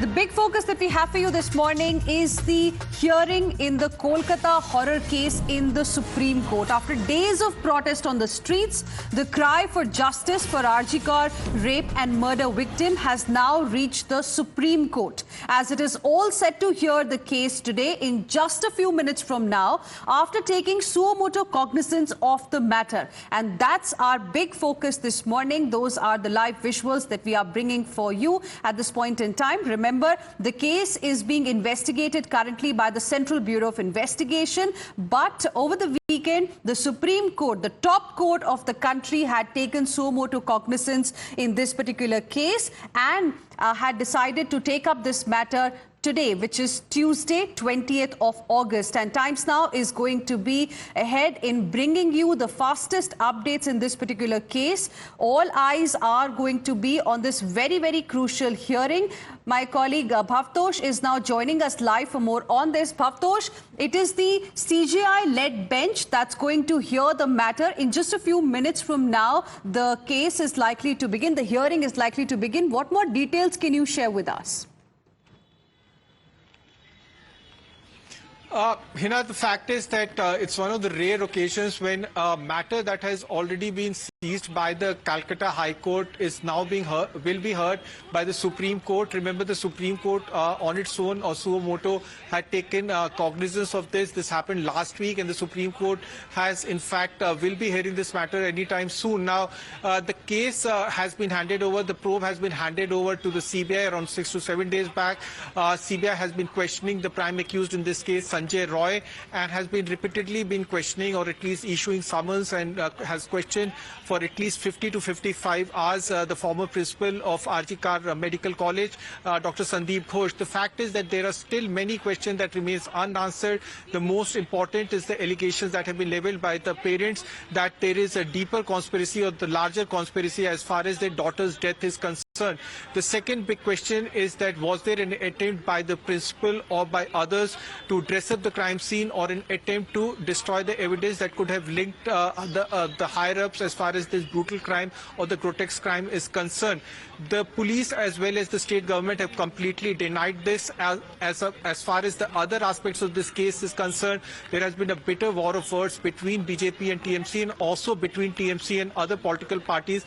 The big focus that we have for you this morning is the hearing in the Kolkata horror case in the Supreme Court. After days of protest on the streets, the cry for justice for RG Kar rape and murder victim has now reached the Supreme Court, as it is all set to hear the case today in just a few minutes from now, after taking suo motu cognizance of the matter. And that's our big focus this morning. Those are the live visuals that we are bringing for you at this point in time. Remember, the case is being investigated currently by the Central Bureau of Investigation. But over the weekend, the Supreme Court, the top court of the country, had taken suo motu cognizance in this particular case and had decided to take up this matter today, which is Tuesday, 20th of August. And Times Now is going to be ahead in bringing you the fastest updates in this particular case. All eyes are going to be on this very, very crucial hearing. My colleague Bhavtosh is now joining us live for more on this. Bhavtosh, it is the CJI-led bench that's going to hear the matter. In just a few minutes from now, the case is likely to begin. The hearing is likely to begin. What more details can you share with us? Hina, the fact is that it's one of the rare occasions when a matter that has already been seized by the Calcutta High Court is now being heard, will be heard by the Supreme Court. Remember, the Supreme Court on its own, or suo motu, had taken cognizance of this. This happened last week, and the Supreme Court has, in fact, will be hearing this matter anytime soon. Now, the case has been handed over, the probe has been handed over to the CBI around 6 to 7 days back. CBI has been questioning the prime accused in this case, Sanjay Roy, and has been repeatedly questioning, or at least issuing summons, and has questioned for at least 50 to 55 hours the former principal of RG Kar Medical College, Dr. Sandeep Ghosh. The fact is that there are still many questions that remains unanswered. The most important is the allegations that have been leveled by the parents that there is a deeper conspiracy, or the larger conspiracy, as far as their daughter's death is concerned. The second big question is that was there an attempt by the principal or by others to dress up the crime scene, or an attempt to destroy the evidence that could have linked the higher-ups as far as this brutal crime or the grotesque crime is concerned. The police as well as the state government have completely denied this. As far as the other aspects of this case is concerned, there has been a bitter war of words between BJP and TMC, and also between TMC and other political parties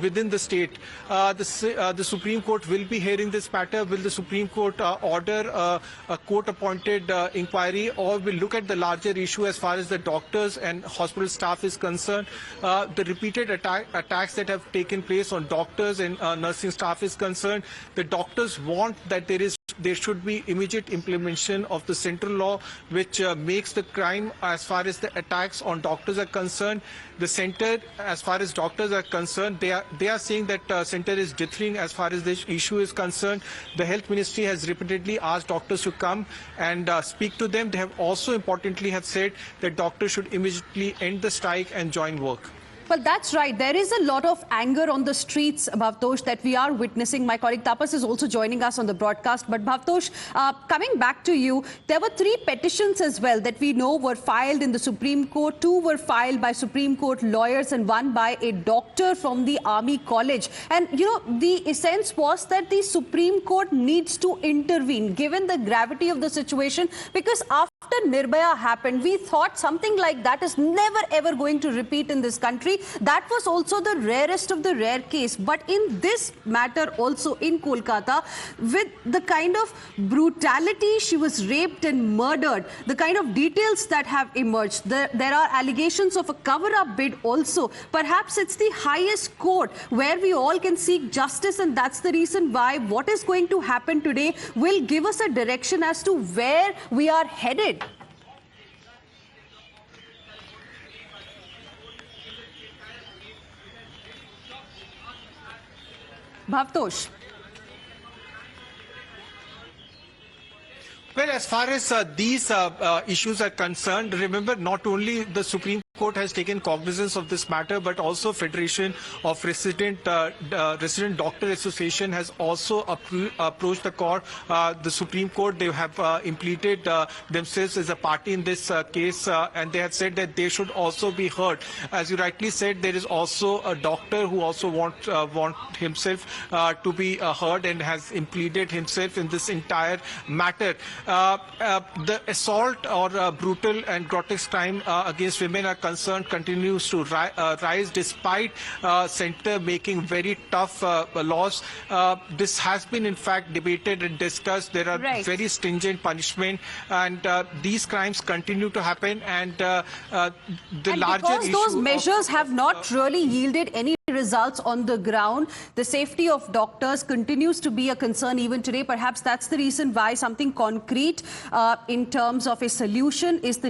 within the state. The Supreme Court will be hearing this matter. Will the Supreme Court order a court-appointed inquiry, or will look at the larger issue as far as the doctors and hospital staff is concerned? The repeated attacks that have taken place on doctors and nursing staff is concerned. The doctors want that there should be immediate implementation of the central law which makes the crime, as far as the attacks on doctors are concerned. The center, as far as doctors are concerned, they are saying that center is dithering as far as this issue is concerned. The health ministry has repeatedly asked doctors to come and speak to them. They have also importantly have said that doctors should immediately end the strike and join work. Well, that's right. There is a lot of anger on the streets, Bhavtosh, that we are witnessing. My colleague Tapas is also joining us on the broadcast. But Bhavtosh, coming back to you, there were 3 petitions as well that we know were filed in the Supreme Court. 2 were filed by Supreme Court lawyers and 1 by a doctor from the Army College. And, you know, the essence was that the Supreme Court needs to intervene, given the gravity of the situation, because after Nirbhaya happened, we thought something like that is never ever going to repeat in this country. That was also the rarest of the rare case. But in this matter also in Kolkata, with the kind of brutality she was raped and murdered, the kind of details that have emerged, there are allegations of a cover-up bid also. Perhaps it's the highest court where we all can seek justice, and that's the reason why what is going to happen today will give us a direction as to where we are headed. Bhavtosh. Well, as far as these issues are concerned, remember, not only the Supreme Court has taken cognizance of this matter, but also Federation of Resident Doctor Association has also approached the Supreme Court. They have implicated themselves as a party in this case, and they have said that they should also be heard. As you rightly said, there is also a doctor who also want himself to be heard and has implicated himself in this entire matter. The assault or brutal and grotesque crime against women are concerned continues to rise despite center making very tough laws. This has been in fact debated and discussed. There are very stringent punishment, and these crimes continue to happen. And larger because issue those measures have not really yielded any results on the ground, the safety of doctors continues to be a concern even today. Perhaps that's the reason why something concrete in terms of a solution is the